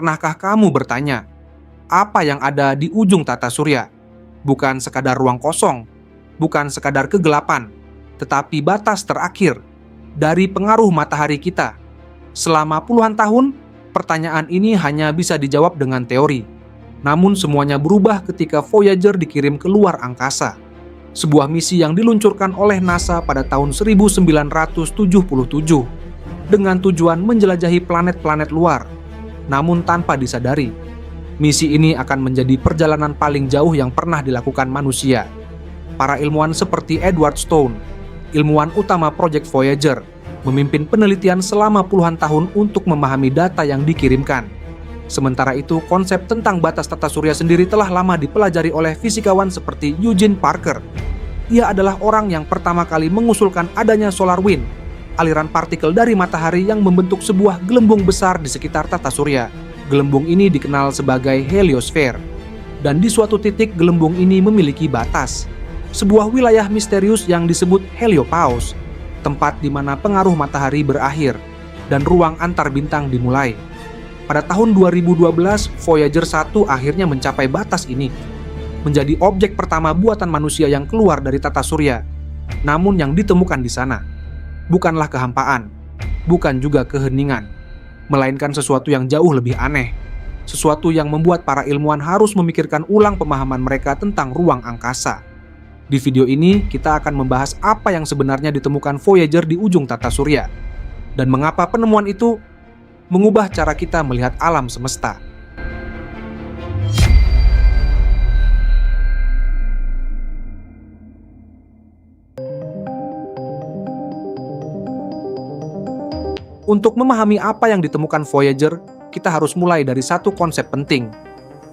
Pernahkah kamu bertanya, apa yang ada di ujung tata surya? Bukan sekadar ruang kosong, bukan sekadar kegelapan, tetapi batas terakhir dari pengaruh matahari kita. Selama puluhan tahun, pertanyaan ini hanya bisa dijawab dengan teori. Namun semuanya berubah ketika Voyager dikirim ke luar angkasa. Sebuah misi yang diluncurkan oleh NASA pada tahun 1977 dengan tujuan menjelajahi planet-planet luar. Namun tanpa disadari, misi ini akan menjadi perjalanan paling jauh yang pernah dilakukan manusia. Para ilmuwan seperti Edward Stone, ilmuwan utama Project Voyager, memimpin penelitian selama puluhan tahun untuk memahami data yang dikirimkan. Sementara itu, konsep tentang batas tata surya sendiri telah lama dipelajari oleh fisikawan seperti Eugene Parker. Ia adalah orang yang pertama kali mengusulkan adanya solar wind, aliran partikel dari matahari yang membentuk sebuah gelembung besar di sekitar tata surya. Gelembung ini dikenal sebagai heliosfer. Dan di suatu titik gelembung ini memiliki batas, sebuah wilayah misterius yang disebut heliopause, tempat di mana pengaruh matahari berakhir dan ruang antar bintang dimulai. Pada tahun 2012, Voyager 1 akhirnya mencapai batas ini, menjadi objek pertama buatan manusia yang keluar dari tata surya. Namun yang ditemukan di sana bukanlah kehampaan, bukan juga keheningan, melainkan sesuatu yang jauh lebih aneh, sesuatu yang membuat para ilmuwan harus memikirkan ulang pemahaman mereka tentang ruang angkasa. Di video ini, kita akan membahas apa yang sebenarnya ditemukan Voyager di ujung tata surya, dan mengapa penemuan itu mengubah cara kita melihat alam semesta. Untuk memahami apa yang ditemukan Voyager, kita harus mulai dari satu konsep penting,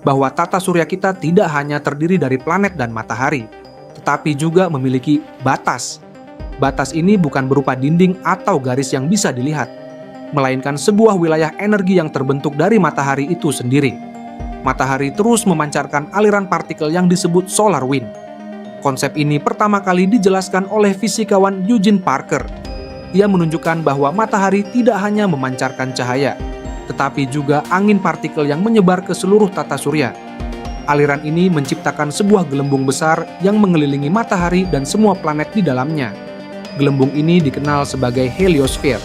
bahwa tata surya kita tidak hanya terdiri dari planet dan matahari, tetapi juga memiliki batas. Batas ini bukan berupa dinding atau garis yang bisa dilihat, melainkan sebuah wilayah energi yang terbentuk dari matahari itu sendiri. Matahari terus memancarkan aliran partikel yang disebut solar wind. Konsep ini pertama kali dijelaskan oleh fisikawan Eugene Parker. Ia menunjukkan bahwa matahari tidak hanya memancarkan cahaya, tetapi juga angin partikel yang menyebar ke seluruh tata surya. Aliran ini menciptakan sebuah gelembung besar yang mengelilingi matahari dan semua planet di dalamnya. Gelembung ini dikenal sebagai heliosfer.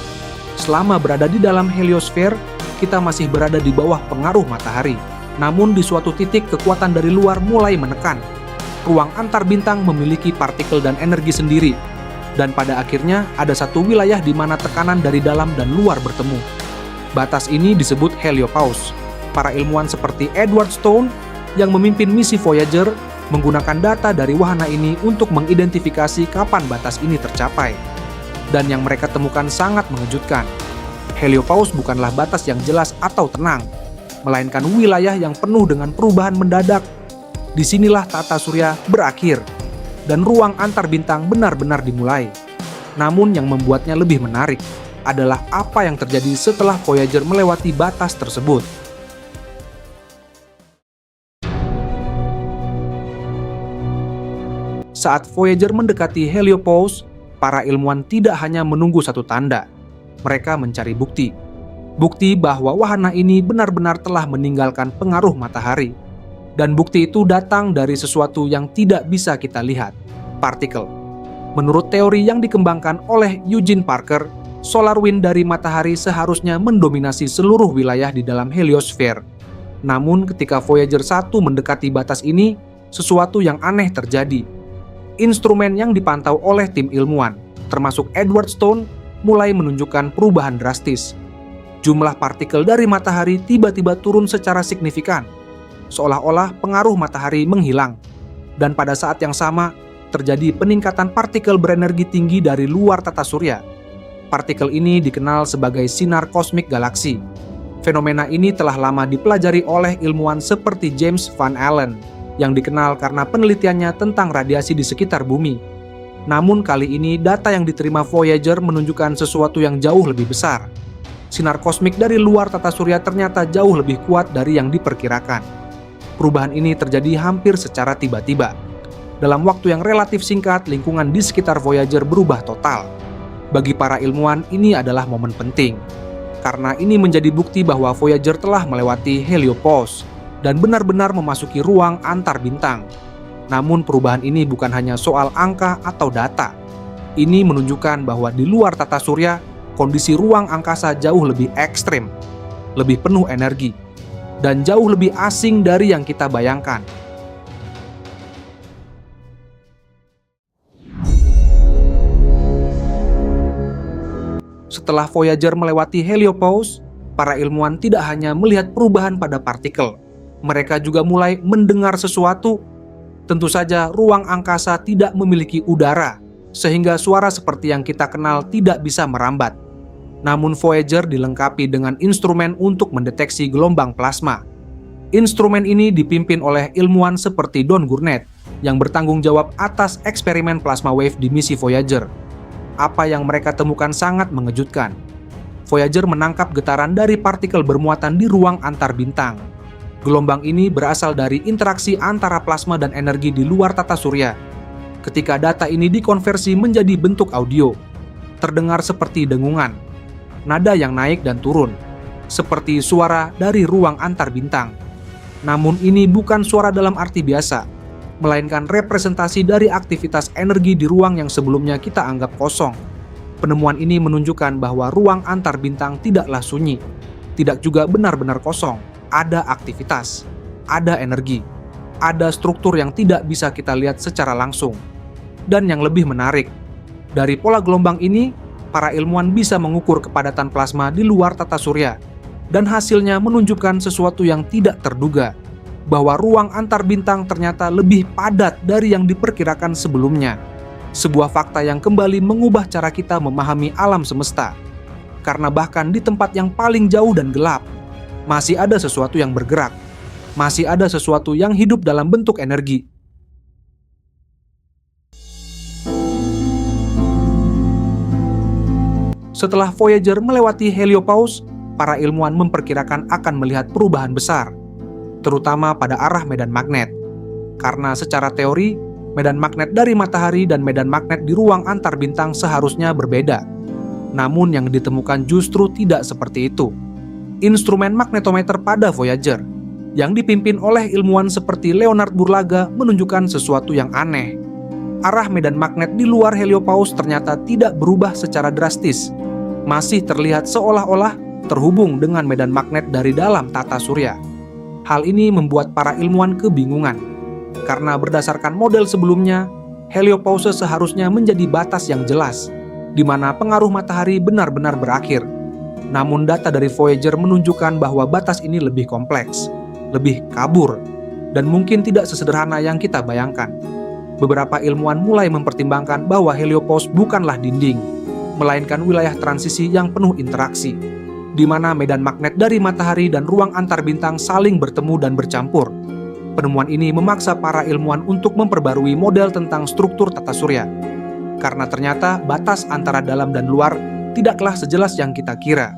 Selama berada di dalam heliosfer, kita masih berada di bawah pengaruh matahari. Namun di suatu titik kekuatan dari luar mulai menekan. Ruang antar bintang memiliki partikel dan energi sendiri. Dan pada akhirnya ada satu wilayah di mana tekanan dari dalam dan luar bertemu. Batas ini disebut heliopause. Para ilmuwan seperti Edward Stone yang memimpin misi Voyager menggunakan data dari wahana ini untuk mengidentifikasi kapan batas ini tercapai. Dan yang mereka temukan sangat mengejutkan. Heliopause bukanlah batas yang jelas atau tenang, melainkan wilayah yang penuh dengan perubahan mendadak. Disinilah tata surya berakhir, dan ruang antar bintang benar-benar dimulai. Namun yang membuatnya lebih menarik adalah apa yang terjadi setelah Voyager melewati batas tersebut. Saat Voyager mendekati heliopause, para ilmuwan tidak hanya menunggu satu tanda, mereka mencari bukti. Bukti bahwa wahana ini benar-benar telah meninggalkan pengaruh matahari. Dan bukti itu datang dari sesuatu yang tidak bisa kita lihat, partikel. Menurut teori yang dikembangkan oleh Eugene Parker, solar wind dari matahari seharusnya mendominasi seluruh wilayah di dalam heliosfer. Namun ketika Voyager 1 mendekati batas ini, sesuatu yang aneh terjadi. Instrumen yang dipantau oleh tim ilmuwan, termasuk Edward Stone, mulai menunjukkan perubahan drastis. Jumlah partikel dari matahari tiba-tiba turun secara signifikan, seolah-olah pengaruh matahari menghilang. Dan pada saat yang sama, terjadi peningkatan partikel berenergi tinggi dari luar tata surya. Partikel ini dikenal sebagai sinar kosmik galaksi. Fenomena ini telah lama dipelajari oleh ilmuwan seperti James Van Allen, yang dikenal karena penelitiannya tentang radiasi di sekitar bumi. Namun kali ini data yang diterima Voyager menunjukkan sesuatu yang jauh lebih besar. Sinar kosmik dari luar tata surya ternyata jauh lebih kuat dari yang diperkirakan. Perubahan ini terjadi hampir secara tiba-tiba. Dalam waktu yang relatif singkat, lingkungan di sekitar Voyager berubah total. Bagi para ilmuwan, ini adalah momen penting. karena ini menjadi bukti bahwa Voyager telah melewati heliopause dan benar-benar memasuki ruang antar bintang. Namun perubahan ini bukan hanya soal angka atau data. Ini menunjukkan bahwa di luar tata surya, kondisi ruang angkasa jauh lebih ekstrim, lebih penuh energi, dan jauh lebih asing dari yang kita bayangkan. Setelah Voyager melewati heliopause, para ilmuwan tidak hanya melihat perubahan pada partikel, mereka juga mulai mendengar sesuatu. Tentu saja ruang angkasa tidak memiliki udara, sehingga suara seperti yang kita kenal tidak bisa merambat. Namun Voyager dilengkapi dengan instrumen untuk mendeteksi gelombang plasma. Instrumen ini dipimpin oleh ilmuwan seperti Don Gurnett yang bertanggung jawab atas eksperimen plasma wave di misi Voyager. Apa yang mereka temukan sangat mengejutkan. Voyager menangkap getaran dari partikel bermuatan di ruang antar bintang. Gelombang ini berasal dari interaksi antara plasma dan energi di luar tata surya. Ketika data ini dikonversi menjadi bentuk audio, terdengar seperti dengungan, nada yang naik dan turun, seperti suara dari ruang antar bintang. Namun ini bukan suara dalam arti biasa, melainkan representasi dari aktivitas energi di ruang yang sebelumnya kita anggap kosong. Penemuan ini menunjukkan bahwa ruang antar bintang tidaklah sunyi, tidak juga benar-benar kosong. Ada aktivitas, ada energi, ada struktur yang tidak bisa kita lihat secara langsung. Dan yang lebih menarik, dari pola gelombang ini, para ilmuwan bisa mengukur kepadatan plasma di luar tata surya, dan hasilnya menunjukkan sesuatu yang tidak terduga, bahwa ruang antar bintang ternyata lebih padat dari yang diperkirakan sebelumnya. Sebuah fakta yang kembali mengubah cara kita memahami alam semesta. Karena bahkan di tempat yang paling jauh dan gelap, masih ada sesuatu yang bergerak, masih ada sesuatu yang hidup dalam bentuk energi. Setelah Voyager melewati heliopause, para ilmuwan memperkirakan akan melihat perubahan besar, terutama pada arah medan magnet. Karena secara teori, medan magnet dari matahari dan medan magnet di ruang antar bintang seharusnya berbeda. Namun yang ditemukan justru tidak seperti itu. Instrumen magnetometer pada Voyager, yang dipimpin oleh ilmuwan seperti Leonard Burlaga, menunjukkan sesuatu yang aneh. Arah medan magnet di luar heliopause ternyata tidak berubah secara drastis. Masih terlihat seolah-olah terhubung dengan medan magnet dari dalam tata surya. Hal ini membuat para ilmuwan kebingungan, karena berdasarkan model sebelumnya, heliopause seharusnya menjadi batas yang jelas, di mana pengaruh matahari benar-benar berakhir. Namun data dari Voyager menunjukkan bahwa batas ini lebih kompleks, lebih kabur, dan mungkin tidak sesederhana yang kita bayangkan. Beberapa ilmuwan mulai mempertimbangkan bahwa heliopause bukanlah dinding, melainkan wilayah transisi yang penuh interaksi, di mana medan magnet dari matahari dan ruang antar bintang saling bertemu dan bercampur. Penemuan ini memaksa para ilmuwan untuk memperbarui model tentang struktur tata surya. Karena ternyata batas antara dalam dan luar tidaklah sejelas yang kita kira.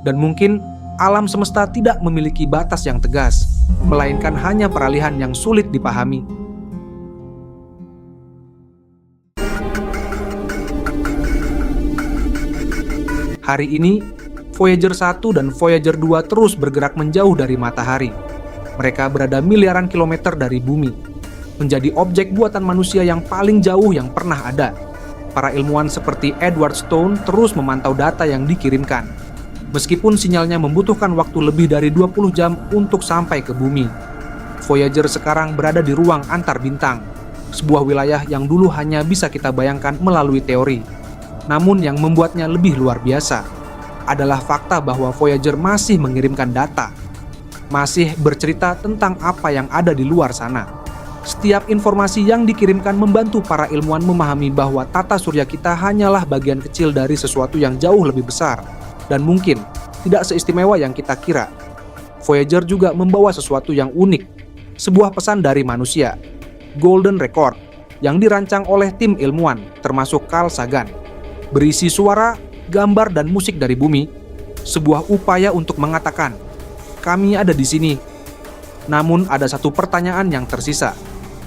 Dan mungkin alam semesta tidak memiliki batas yang tegas, melainkan hanya peralihan yang sulit dipahami. Hari ini, Voyager 1 dan Voyager 2 terus bergerak menjauh dari matahari. Mereka berada miliaran kilometer dari bumi, menjadi objek buatan manusia yang paling jauh yang pernah ada. Para ilmuwan seperti Edward Stone terus memantau data yang dikirimkan, meskipun sinyalnya membutuhkan waktu lebih dari 20 jam untuk sampai ke bumi. Voyager sekarang berada di ruang antar bintang, sebuah wilayah yang dulu hanya bisa kita bayangkan melalui teori. Namun yang membuatnya lebih luar biasa adalah fakta bahwa Voyager masih mengirimkan data, masih bercerita tentang apa yang ada di luar sana. Setiap informasi yang dikirimkan membantu para ilmuwan memahami bahwa tata surya kita hanyalah bagian kecil dari sesuatu yang jauh lebih besar, dan mungkin tidak seistimewa yang kita kira. Voyager juga membawa sesuatu yang unik, sebuah pesan dari manusia, Golden Record, yang dirancang oleh tim ilmuwan, termasuk Carl Sagan. Berisi suara, gambar, dan musik dari bumi, sebuah upaya untuk mengatakan, kami ada di sini. Namun ada satu pertanyaan yang tersisa.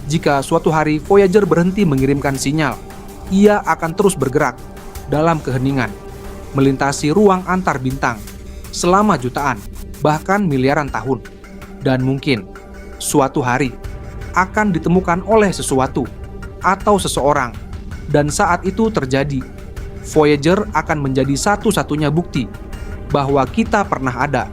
Jika suatu hari Voyager berhenti mengirimkan sinyal, ia akan terus bergerak dalam keheningan, melintasi ruang antar bintang, selama jutaan, bahkan miliaran tahun. Dan mungkin suatu hari akan ditemukan oleh sesuatu atau seseorang. Dan saat itu terjadi, Voyager akan menjadi satu-satunya bukti bahwa kita pernah ada